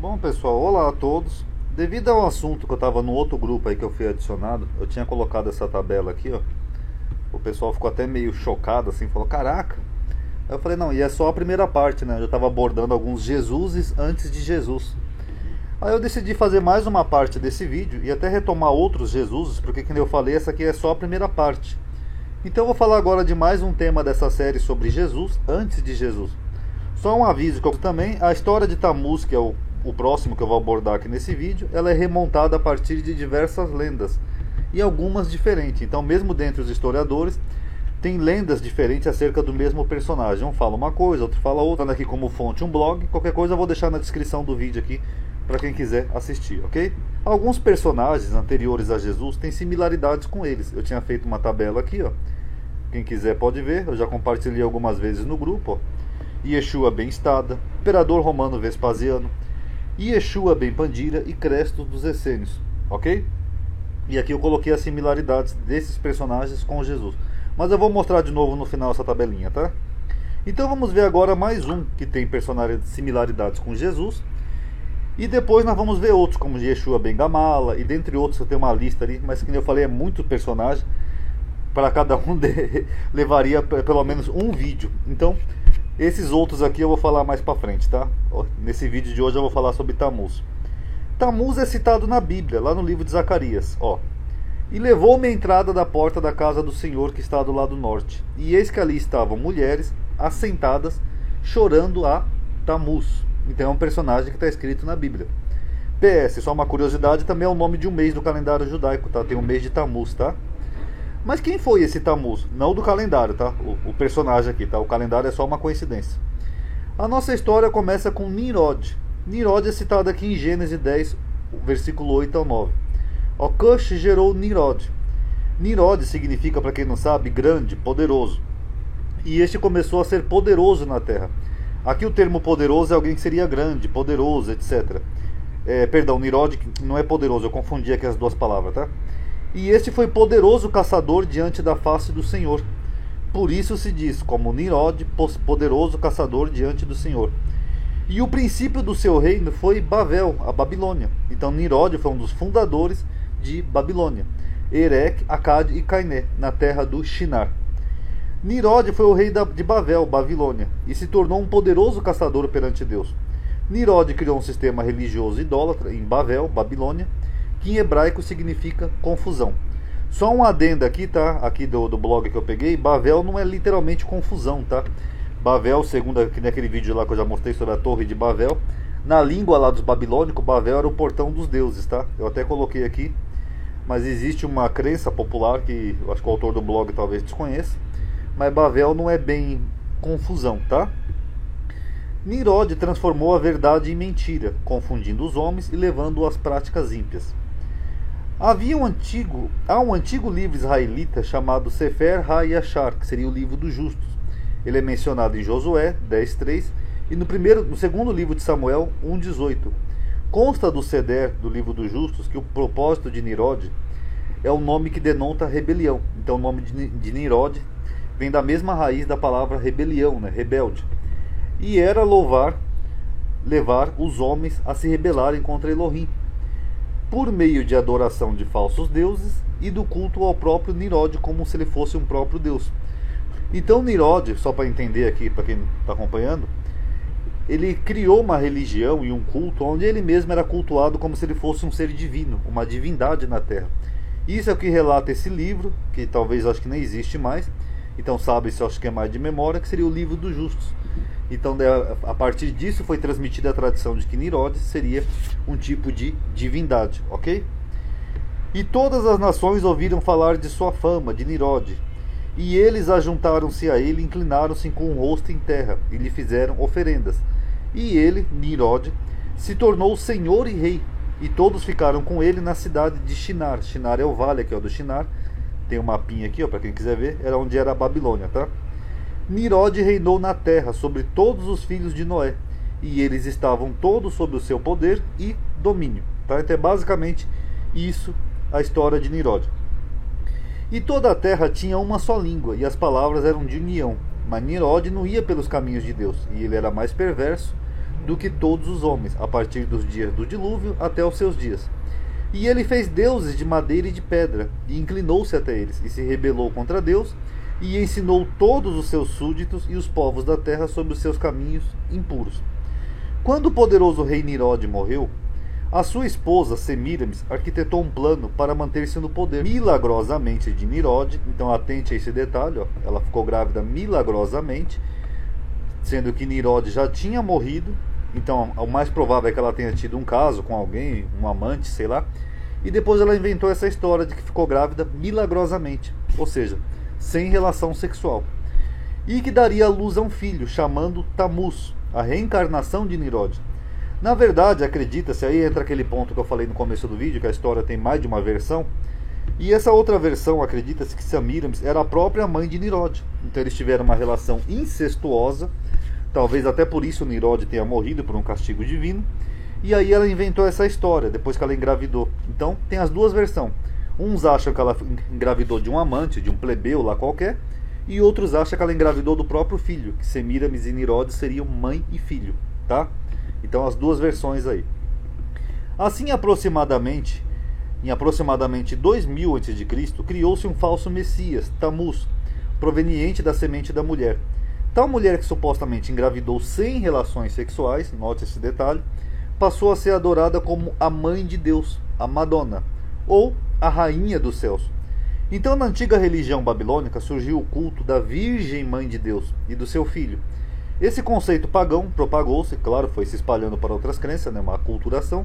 Bom, pessoal, olá a todos. Devido ao assunto que eu estava no outro grupo aí que eu fui adicionado, eu tinha colocado essa tabela aqui, ó. O pessoal ficou até meio chocado assim, falou: "Caraca". Aí eu falei: "Não, e é só a primeira parte, né? Eu já estava abordando alguns Jesuses antes de Jesus". Aí eu decidi fazer mais uma parte desse vídeo e até retomar outros Jesuses, porque como eu falei, essa aqui é só a primeira parte. Então eu vou falar agora de mais um tema dessa série sobre Jesus antes de Jesus. Só um aviso que eu também, a história de Tammuz, que é o próximo que eu vou abordar aqui nesse vídeo, ela é remontada a partir de diversas lendas, e algumas diferentes. Então, mesmo dentre os historiadores, tem lendas diferentes acerca do mesmo personagem. Um fala uma coisa, outro fala outra. Aqui como fonte um blog, qualquer coisa eu vou deixar na descrição do vídeo aqui para quem quiser assistir, ok? Alguns personagens anteriores a Jesus têm similaridades com eles. Eu tinha feito uma tabela aqui, ó. Quem quiser pode ver, eu já compartilhei algumas vezes no grupo, ó. Yeshua ben Stada, Imperador Romano Vespasiano, Yeshua ben Pandira e Crestos dos Essênios, ok? E aqui eu coloquei as similaridades desses personagens com Jesus. Mas eu vou mostrar de novo no final essa tabelinha, tá? Então vamos ver agora mais um que tem similaridades com Jesus. E depois nós vamos ver outros, como Yeshua ben Gamala, e dentre outros eu tenho uma lista ali, mas como eu falei, é muito personagem. Para cada um levaria pelo menos um vídeo. Então, esses outros aqui eu vou falar mais para frente, tá? Nesse vídeo de hoje eu vou falar sobre Tammuz. Tammuz é citado na Bíblia, lá no livro de Zacarias, ó. "E levou-me à entrada da porta da casa do Senhor que está do lado norte. E eis que ali estavam mulheres assentadas, chorando a Tammuz." Então é um personagem que está escrito na Bíblia. PS, só uma curiosidade, também é o nome de um mês do calendário judaico, tá? Tem o mês de Tammuz, tá? Mas quem foi esse Tammuz? Não do calendário, tá? O personagem aqui, tá? O calendário é só uma coincidência. A nossa história começa com Nimrod. Nimrod é citado aqui em Gênesis 10, versículo 8 ao 9. O Cush gerou Nimrod. Nimrod significa, para quem não sabe, grande, poderoso. E este começou a ser poderoso na terra. Aqui o termo poderoso é alguém que seria grande, poderoso, etc. Perdão, Nimrod não é poderoso, eu confundi aqui as duas palavras, tá? E este foi poderoso caçador diante da face do Senhor. Por isso se diz, como Nimrod, poderoso caçador diante do Senhor. E o princípio do seu reino foi Babel, a Babilônia. Então Nimrod foi um dos fundadores de Babilônia. Erech, Acade e Cainé, na terra do Shinar. Nimrod foi o rei de Babel, Babilônia, e se tornou um poderoso caçador perante Deus. Nimrod criou um sistema religioso idólatra em Babel, Babilônia, que em hebraico significa confusão. Só um adendo aqui, tá? Aqui do blog que eu peguei, Babel não é literalmente confusão, tá? Babel, segundo aqui naquele vídeo lá que eu já mostrei sobre a torre de Babel, na língua lá dos babilônicos, Babel era o portão dos deuses, tá? Eu até coloquei aqui, mas existe uma crença popular que eu acho que o autor do blog talvez desconheça, mas Babel não é bem confusão, tá? Nimrod transformou a verdade em mentira, confundindo os homens e levando-os às práticas ímpias. Há um antigo livro israelita chamado Sefer HaYashar, que seria o livro dos justos. Ele é mencionado em Josué 10:3 e no segundo livro de Samuel 1:18. Consta do Seder do livro dos justos que o propósito de Nimrod é o nome que denota rebelião. Então o nome de Nimrod vem da mesma raiz da palavra rebelião, né? Rebelde. E era levar os homens a se rebelarem contra Elohim, por meio de adoração de falsos deuses e do culto ao próprio Nimrod, como se ele fosse um próprio deus. Então Nimrod, só para entender aqui, para quem está acompanhando, ele criou uma religião e um culto onde ele mesmo era cultuado como se ele fosse um ser divino, uma divindade na Terra. Isso é o que relata esse livro, que talvez acho que nem existe mais, então sabe-se, acho que é mais de memória, que seria o livro dos justos. Então, a partir disso foi transmitida a tradição de que Nimrod seria um tipo de divindade, ok? E todas as nações ouviram falar de sua fama, de Nimrod, e eles ajuntaram-se a ele, inclinaram-se com o rosto em terra, e lhe fizeram oferendas. E ele, Nimrod, se tornou senhor e rei, e todos ficaram com ele na cidade de Shinar. Shinar é o vale aqui, ó, do Shinar. Tem um mapinha aqui, ó, para quem quiser ver, era onde era a Babilônia, tá? Nimrod reinou na terra sobre todos os filhos de Noé, e eles estavam todos sob o seu poder e domínio, tá? Então é basicamente isso a história de Nimrod. E toda a terra tinha uma só língua, e as palavras eram de união, mas Nimrod não ia pelos caminhos de Deus, e ele era mais perverso do que todos os homens, a partir dos dias do dilúvio até os seus dias. E ele fez deuses de madeira e de pedra, e inclinou-se até eles, e se rebelou contra Deus, e ensinou todos os seus súditos e os povos da terra sobre os seus caminhos impuros. Quando o poderoso rei Nirode morreu, a sua esposa Semíramis arquitetou um plano para manter-se no poder milagrosamente de Nirode. Então atente a esse detalhe, ó. Ela ficou grávida milagrosamente, sendo que Nirode já tinha morrido. Então o mais provável é que ela tenha tido um caso com alguém, um amante, sei lá. E depois ela inventou essa história de que ficou grávida milagrosamente, ou seja, sem relação sexual. E que daria à luz a um filho, chamando Tammuz, a reencarnação de Nirode. Na verdade, acredita-se, aí entra aquele ponto que eu falei no começo do vídeo, que a história tem mais de uma versão. E essa outra versão, acredita-se que Semíramis era a própria mãe de Nirode. Então eles tiveram uma relação incestuosa. Talvez até por isso Nirode tenha morrido por um castigo divino. E aí ela inventou essa história, depois que ela engravidou. Então tem as duas versões. Uns acham que ela engravidou de um amante, de um plebeu lá qualquer. E outros acham que ela engravidou do próprio filho, que Semíramis e Nirode seriam mãe e filho, tá? Então as duas versões aí. Assim, em aproximadamente 2000 a.C., criou-se um falso Messias, Tammuz, proveniente da semente da mulher. Tal mulher, que supostamente engravidou sem relações sexuais, note esse detalhe, passou a ser adorada como a mãe de Deus, a Madonna, ou a rainha dos céus. Então, na antiga religião babilônica, surgiu o culto da Virgem Mãe de Deus e do seu filho. Esse conceito pagão propagou-se, claro, foi se espalhando para outras crenças, uma aculturação,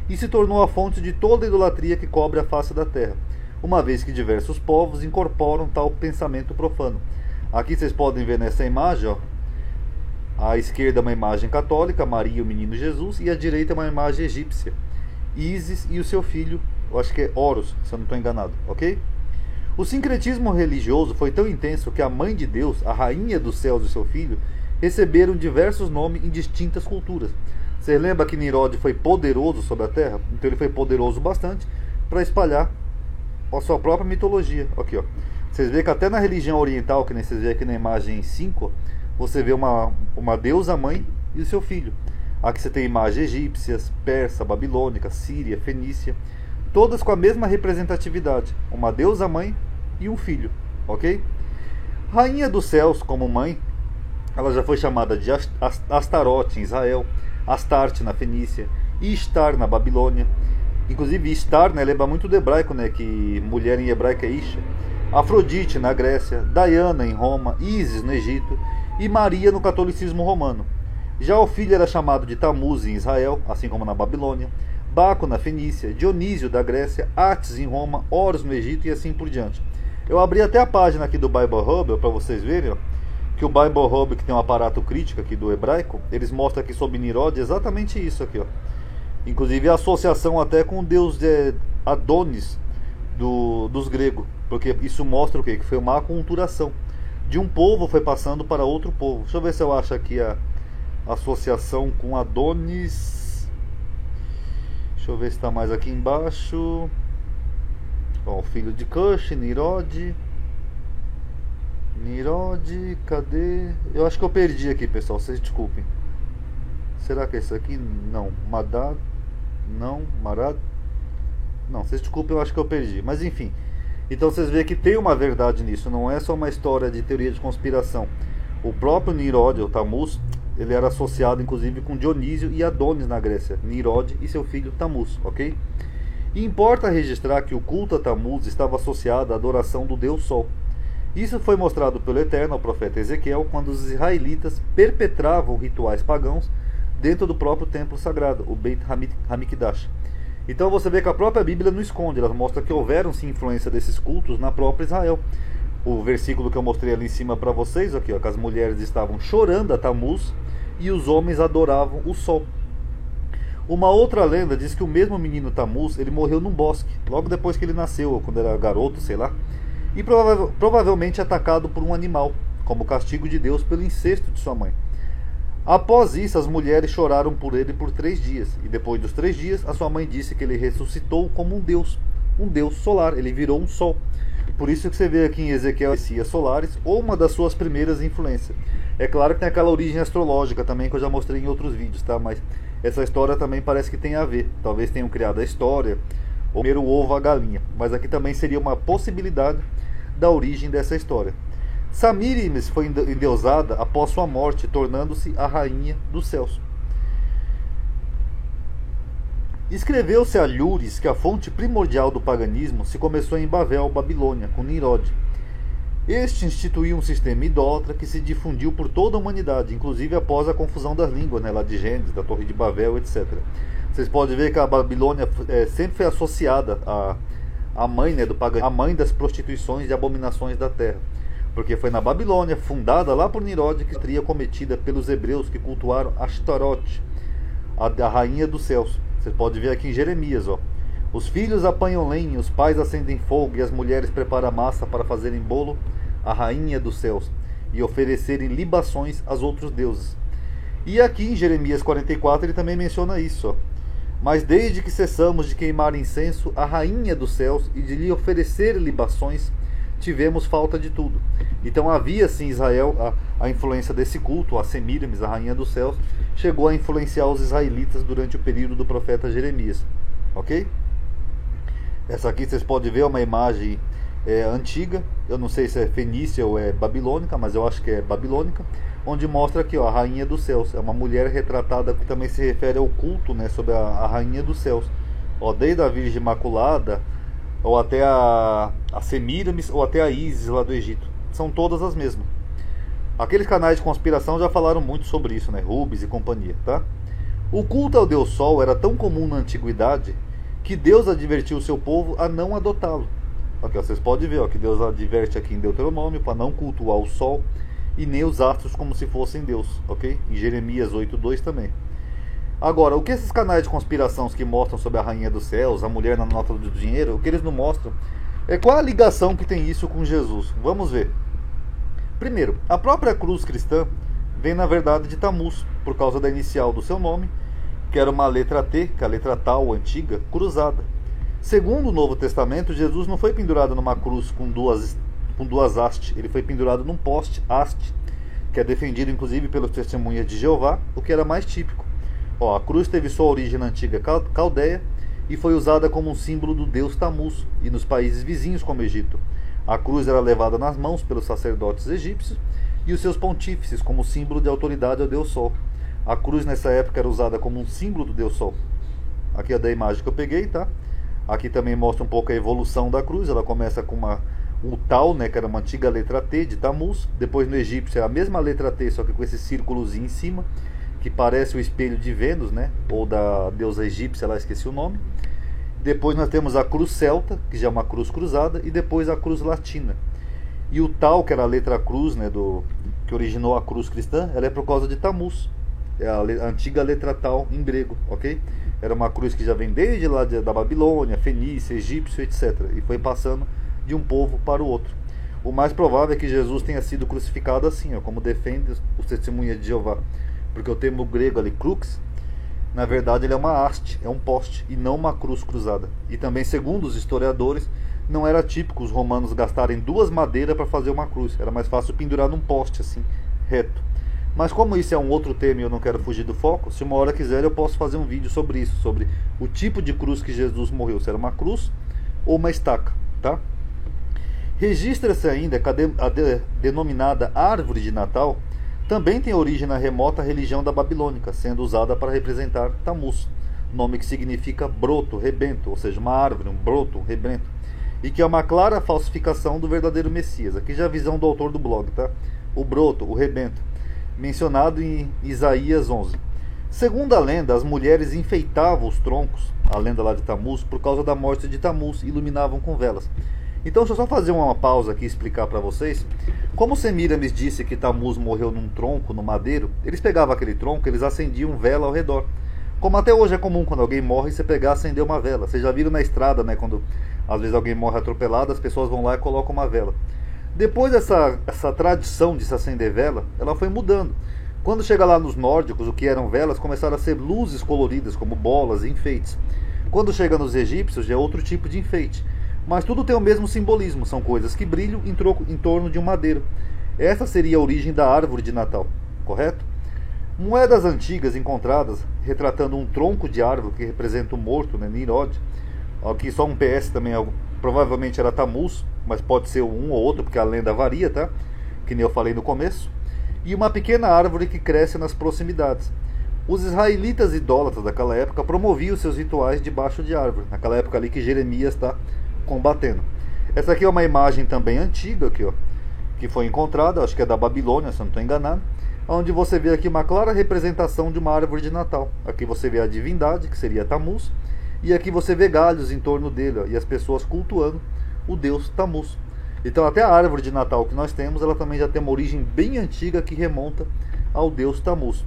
e se tornou a fonte de toda a idolatria que cobre a face da terra, uma vez que diversos povos incorporam tal pensamento profano. Aqui vocês podem ver nessa imagem, ó, à esquerda uma imagem católica, Maria e o menino Jesus, e à direita uma imagem egípcia, Ísis e o seu filho, eu acho que é Horus, se eu não estou enganado, ok? O sincretismo religioso foi tão intenso que a mãe de Deus, a rainha dos céus e seu filho, receberam diversos nomes em distintas culturas. Você lembra que Nirode foi poderoso sobre a terra? Então ele foi poderoso bastante para espalhar a sua própria mitologia. Aqui, ó. Vocês veem que até na religião oriental, que nem vocês veem aqui na imagem 5, você vê uma deusa mãe e o seu filho. Aqui você tem imagens egípcias, persa, babilônica, síria, fenícia, todas com a mesma representatividade. Uma deusa mãe e um filho, ok? Rainha dos céus como mãe, ela já foi chamada de Astarote em Israel, Astarte na Fenícia, Ishtar na Babilônia. Inclusive Ishtar, né, lembra muito do hebraico, né, que mulher em hebraico é Isha. Afrodite na Grécia, Diana em Roma, Ísis no Egito e Maria no catolicismo romano. Já o filho era chamado de Tammuz em Israel, assim como na Babilônia, Baco na Fenícia, Dionísio da Grécia, Atis em Roma, Horus no Egito e assim por diante. Eu abri até a página aqui do Bible Hub para vocês verem, ó, que o Bible Hub, que tem um aparato crítico aqui do hebraico, eles mostram aqui sobre Nirode exatamente isso aqui, ó. Inclusive a associação até com o deus Adonis dos gregos, porque isso mostra o quê? Que foi uma aculturação de um povo foi passando para outro povo. Deixa eu ver se eu acho aqui a associação com Adonis. Deixa eu ver se está mais aqui embaixo. Ó, o filho de Cush, Nirode, cadê? Eu acho que eu perdi aqui, pessoal, vocês desculpem. Será que é isso aqui? Não. Madad? Não. Marad? Não, vocês desculpem, eu acho que eu perdi. Mas enfim. Então vocês veem que tem uma verdade nisso. Não é só uma história de teoria de conspiração. O próprio Nirode, o Tammuz, ele era associado inclusive com Dionísio e Adonis na Grécia. Nirode e seu filho Tammuz, ok? E importa registrar que o culto a Tammuz estava associado à adoração do Deus Sol. Isso foi mostrado pelo Eterno ao profeta Ezequiel quando os israelitas perpetravam rituais pagãos dentro do próprio templo sagrado, o Beit Hamikdash. Então você vê que a própria Bíblia não esconde, ela mostra que houveram sim influência desses cultos na própria Israel. O versículo que eu mostrei ali em cima para vocês, aqui, ó, que as mulheres estavam chorando a Tammuz e os homens adoravam o sol. Uma outra lenda diz que o mesmo menino Tammuz, ele morreu num bosque, logo depois que ele nasceu, ou quando era garoto, sei lá, e provavelmente atacado por um animal, como castigo de Deus pelo incesto de sua mãe. Após isso, as mulheres choraram por ele por 3 dias, e depois dos 3 dias, a sua mãe disse que ele ressuscitou como um deus, um deus solar, ele virou um sol. Por isso que você vê aqui em Ezequiel Messias Solares, ou uma das suas primeiras influências. É claro que tem aquela origem astrológica também, que eu já mostrei em outros vídeos, tá? Mas essa história também parece que tem a ver. Talvez tenham criado a história, ou primeiro o ovo a galinha. Mas aqui também seria uma possibilidade da origem dessa história. Samíramis foi endeusada após sua morte, tornando-se a rainha dos céus. Escreveu-se a Lures que a fonte primordial do paganismo se começou em Babel, Babilônia, com Nimrod. Este instituiu um sistema idólatra que se difundiu por toda a humanidade, inclusive após a confusão das línguas, né, lá de Gênesis, da Torre de Babel, etc. Vocês podem ver que a Babilônia sempre foi associada à mãe, né, do paganismo, a mãe das prostituições e abominações da terra. Porque foi na Babilônia, fundada lá por Nimrod, que seria cometida pelos hebreus que cultuaram Ashtaroth, a rainha dos céus. Você pode ver aqui em Jeremias, ó. Os filhos apanham lenha, os pais acendem fogo e as mulheres preparam massa para fazerem bolo à rainha dos céus e oferecerem libações aos outros deuses. E aqui em Jeremias 44 ele também menciona isso, ó. Mas desde que cessamos de queimar incenso à rainha dos céus e de lhe oferecer libações, tivemos falta de tudo. Então havia sim em Israel a influência desse culto, a Semíramis, a rainha dos céus, chegou a influenciar os israelitas durante o período do profeta Jeremias. Ok? Essa aqui vocês podem ver, é uma imagem antiga, eu não sei se é fenícia ou é babilônica, mas eu acho que é babilônica, onde mostra aqui, ó, a rainha dos céus. É uma mulher retratada que também se refere ao culto, né, sobre a rainha dos céus. Ó, desde a Virgem Imaculada, ou até a Semíramis, ou até a Ísis lá do Egito. São todas as mesmas. Aqueles canais de conspiração já falaram muito sobre isso, né? Rubens e companhia, tá? O culto ao Deus Sol era tão comum na antiguidade que Deus advertiu o seu povo a não adotá-lo. Aqui, ó, vocês podem ver, ó, que Deus adverte aqui em Deuteronômio para não cultuar o Sol e nem os astros como se fossem Deus, ok? Em Jeremias 8:2 também. Agora, o que esses canais de conspiração que mostram sobre a rainha dos céus, a mulher na nota do dinheiro, o que eles não mostram é qual a ligação que tem isso com Jesus. Vamos ver. Primeiro, a própria cruz cristã vem na verdade de Tammuz, por causa da inicial do seu nome, que era uma letra T, que é a letra tal antiga, cruzada. Segundo o Novo Testamento, Jesus não foi pendurado numa cruz com duas hastes, ele foi pendurado num poste, haste, que é defendido inclusive pelos testemunhas de Jeová, o que era mais típico. Ó, a cruz teve sua origem na antiga Caldeia e foi usada como um símbolo do deus Tammuz e nos países vizinhos como o Egito. A cruz era levada nas mãos pelos sacerdotes egípcios e os seus pontífices como símbolo de autoridade ao deus Sol. A cruz nessa época era usada como um símbolo do deus Sol. Aqui é da imagem que eu peguei, tá? Aqui também mostra um pouco a evolução da cruz. Ela começa com o Tal, né, que era uma antiga letra T de Tammuz. Depois no egípcio é a mesma letra T, só que com esse círculozinho em cima, que parece o espelho de Vênus, né? Ou da deusa egípcia, lá esqueci o nome. Depois nós temos a cruz celta, que já é uma cruz cruzada, e depois a cruz latina. E o Tal, que era a letra cruz, né, que originou a cruz cristã, ela é por causa de Tammuz. É a antiga letra Tal em grego, ok? Era uma cruz que já vem desde lá da Babilônia, Fenícia, Egípcio, etc. E foi passando de um povo para o outro. O mais provável é que Jesus tenha sido crucificado assim, ó, como defende os testemunhas de Jeová. Porque o termo grego ali, crux, na verdade ele é uma haste, é um poste, e não uma cruz cruzada. E também, segundo os historiadores, não era típico os romanos gastarem duas madeiras para fazer uma cruz. Era mais fácil pendurar num poste assim, reto. Mas como isso é um outro tema e eu não quero fugir do foco, se uma hora quiser eu posso fazer um vídeo sobre isso, sobre o tipo de cruz que Jesus morreu, se era uma cruz ou uma estaca, tá? Registra-se ainda que a denominada árvore de Natal também tem origem na remota religião da babilônica, sendo usada para representar Tammuz, nome que significa broto, rebento, ou seja, uma árvore, um broto, um rebento, e que é uma clara falsificação do verdadeiro Messias. Aqui já é a visão do autor do blog, tá? O broto, o rebento, mencionado em Isaías 11. Segundo a lenda, as mulheres enfeitavam os troncos, a lenda lá de Tammuz, por causa da morte de Tammuz, e iluminavam com velas. Então, deixa eu só fazer uma pausa aqui e explicar para vocês. Como Semíramis disse que Tammuz morreu num tronco, no madeiro, eles pegavam aquele tronco, eles acendiam vela ao redor. Como até hoje é comum quando alguém morre, você pegar e acender uma vela. Vocês já viram na estrada, né? Quando às vezes alguém morre atropelado, as pessoas vão lá e colocam uma vela. Depois essa tradição de se acender vela, ela foi mudando. Quando chega lá nos nórdicos, o que eram velas começaram a ser luzes coloridas, como bolas e enfeites. Quando chega nos egípcios já é outro tipo de enfeite. Mas tudo tem o mesmo simbolismo, são coisas que brilham em torno de um madeiro. Essa seria a origem da árvore de Natal, correto? Moedas antigas encontradas retratando um tronco de árvore que representa o morto, né, Nimrod. Aqui só um PS também, provavelmente era Tammuz, mas pode ser um ou outro porque a lenda varia, tá? Que nem eu falei no começo. E uma pequena árvore que cresce nas proximidades. Os israelitas idólatras daquela época promoviam seus rituais debaixo de árvore, naquela época ali que Jeremias está combatendo. Essa aqui é uma imagem também antiga aqui, ó, que foi encontrada, acho que é da Babilônia, se eu não estou enganado, onde você vê aqui uma clara representação de uma árvore de Natal. Aqui você vê a divindade, que seria Tammuz, e aqui você vê galhos em torno dele, ó, e as pessoas cultuando o deus Tammuz. Então até a árvore de Natal que nós temos, ela também já tem uma origem bem antiga que remonta ao deus Tammuz.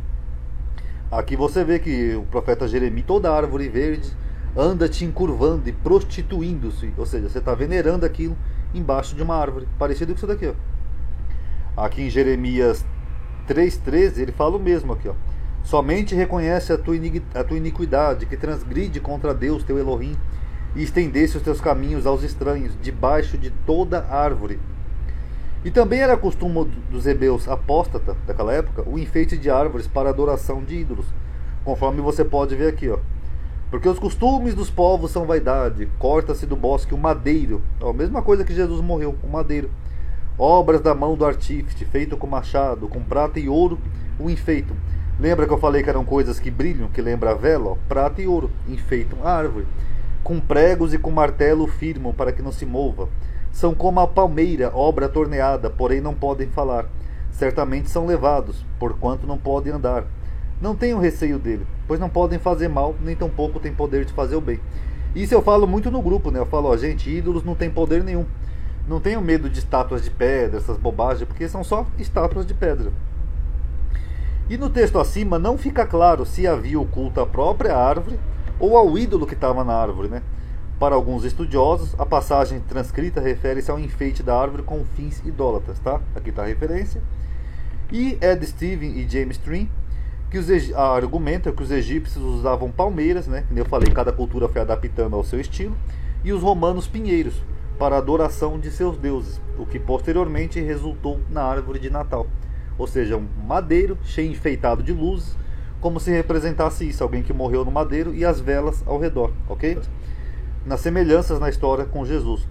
Aqui você vê que o profeta Jeremias, toda árvore verde, anda te encurvando e prostituindo-se. Ou seja, você está venerando aquilo embaixo de uma árvore. Parecido com isso daqui, ó. Aqui em Jeremias 3,13 ele fala o mesmo aqui, ó. Somente reconhece a tua iniquidade, que transgride contra Deus, teu Elohim, e estendesse os teus caminhos aos estranhos, debaixo de toda árvore. E também era costume dos hebreus apóstatas daquela época o enfeite de árvores para adoração de ídolos, conforme você pode ver aqui, ó. Porque os costumes dos povos são vaidade, corta-se do bosque o madeiro, ó, mesma coisa que Jesus morreu, o madeiro. Obras da mão do artífice, feito com machado, com prata e ouro, o enfeitam. Lembra que eu falei que eram coisas que brilham, que lembra a vela, ó? Prata e ouro, enfeitam a árvore. Com pregos e com martelo firmam para que não se mova. São como a palmeira, obra torneada, porém não podem falar. Certamente são levados, porquanto não podem andar. Não tenham receio dele, pois não podem fazer mal, nem tampouco têm poder de fazer o bem. Isso eu falo muito no grupo, né? Eu falo, ó, gente, ídolos não tem poder nenhum. Não tenham medo de estátuas de pedra, essas bobagens, porque são só estátuas de pedra. E no texto acima não fica claro se havia o culto à própria árvore ou ao ídolo que estava na árvore, né? Para alguns estudiosos, a passagem transcrita refere-se ao enfeite da árvore com fins idólatras, tá? Aqui está a referência. E Ed Stevens e James Stream argumentam que os egípcios usavam palmeiras, né? Como eu falei, cada cultura foi adaptando ao seu estilo, e os romanos pinheiros, para a adoração de seus deuses, o que posteriormente resultou na árvore de Natal. Ou seja, um madeiro cheio enfeitado de luzes, como se representasse isso, alguém que morreu no madeiro, e as velas ao redor, ok? Nas semelhanças na história com Jesus.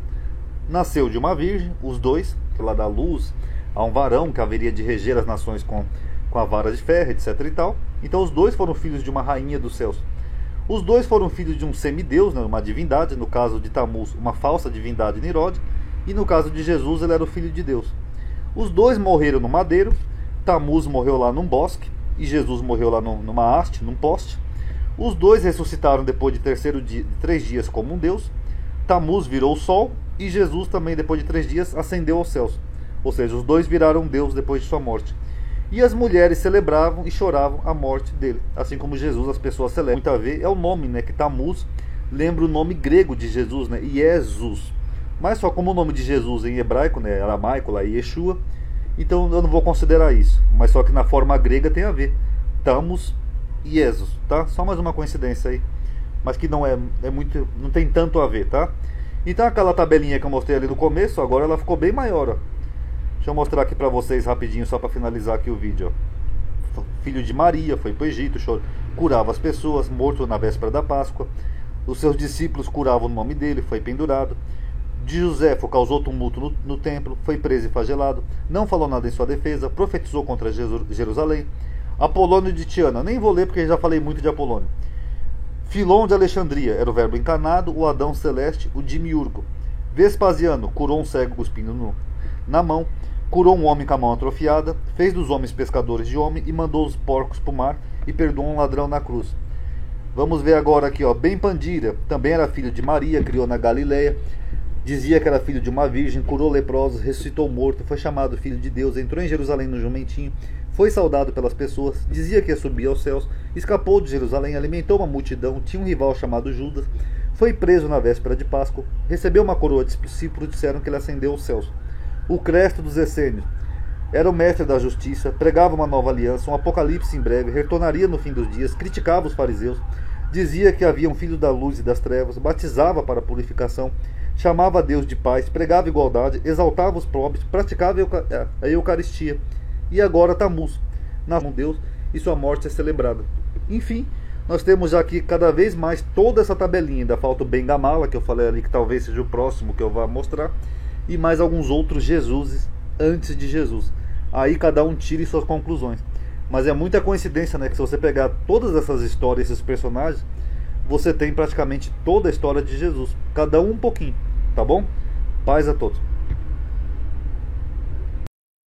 Nasceu de uma virgem, os dois, que lá dá luz a um varão que haveria de reger as nações com a vara de ferro, etc e tal. Então os dois foram filhos de uma rainha dos céus. Os dois foram filhos de um semideus, né, uma divindade, no caso de Tammuz, uma falsa divindade Nimrod, e no caso de Jesus ele era o filho de Deus. Os dois morreram no madeiro, Tammuz morreu lá num bosque, e Jesus morreu lá numa haste, num poste. Os dois ressuscitaram depois de 3 dias como um deus. Tammuz virou o sol e Jesus também depois de 3 dias ascendeu aos céus. Ou seja, os dois viraram deus depois de sua morte. E as mulheres celebravam e choravam a morte dele. Assim como Jesus, as pessoas celebram. Muito a ver, é o nome, né, que Tammuz lembra o nome grego de Jesus, né, Jesus. Mas só como o nome de Jesus em hebraico, né, aramaico, lá, Yeshua, então eu não vou considerar isso. Mas só que na forma grega tem a ver. Tammuz e Jesus, tá? Só mais uma coincidência aí, mas que não é muito, não tem tanto a ver, tá? Então aquela tabelinha que eu mostrei ali no começo, agora ela ficou bem maior, ó. Deixa eu mostrar aqui pra vocês rapidinho, só pra finalizar aqui o vídeo, ó. Filho de Maria, foi pro Egito, curava as pessoas, morto na véspera da Páscoa. Os seus discípulos curavam o nome dele, foi pendurado. De Joséfo causou tumulto no templo, foi preso e flagelado, não falou nada em sua defesa, profetizou contra Jerusalém. Apolônio de Tiana, nem vou ler porque já falei muito de Apolônio. Filon de Alexandria, era o verbo encarnado, o Adão celeste, o Dimiurgo. Vespasiano, curou um cego cuspindo na mão, curou um homem com a mão atrofiada, fez dos homens pescadores de homem e mandou os porcos para o mar e perdoou um ladrão na cruz. Vamos ver agora aqui, ó, Ben Pandira, também era filho de Maria, criou na Galileia, dizia que era filho de uma virgem, curou leprosos, ressuscitou morto, foi chamado filho de Deus, entrou em Jerusalém no jumentinho, foi saudado pelas pessoas, dizia que ia subir aos céus, escapou de Jerusalém, alimentou uma multidão, tinha um rival chamado Judas, foi preso na véspera de Páscoa, recebeu uma coroa de discípulos, disseram que ele ascendeu aos céus. O Cresto dos Essênios era o mestre da justiça, pregava uma nova aliança, um apocalipse em breve, retornaria no fim dos dias, criticava os fariseus, dizia que havia um filho da luz e das trevas, batizava para a purificação, chamava a Deus de paz, pregava igualdade, exaltava os pobres, praticava a Eucaristia. E agora Tammuz, na mão de Deus, e sua morte é celebrada. Enfim, nós temos aqui cada vez mais toda essa tabelinha. Ainda falta o Ben Gamala, que eu falei ali, que talvez seja o próximo que eu vá mostrar, e mais alguns outros Jesuses antes de Jesus. Aí cada um tire suas conclusões. Mas é muita coincidência, né, que se você pegar todas essas histórias, esses personagens, você tem praticamente toda a história de Jesus, cada um pouquinho, tá bom? Paz a todos.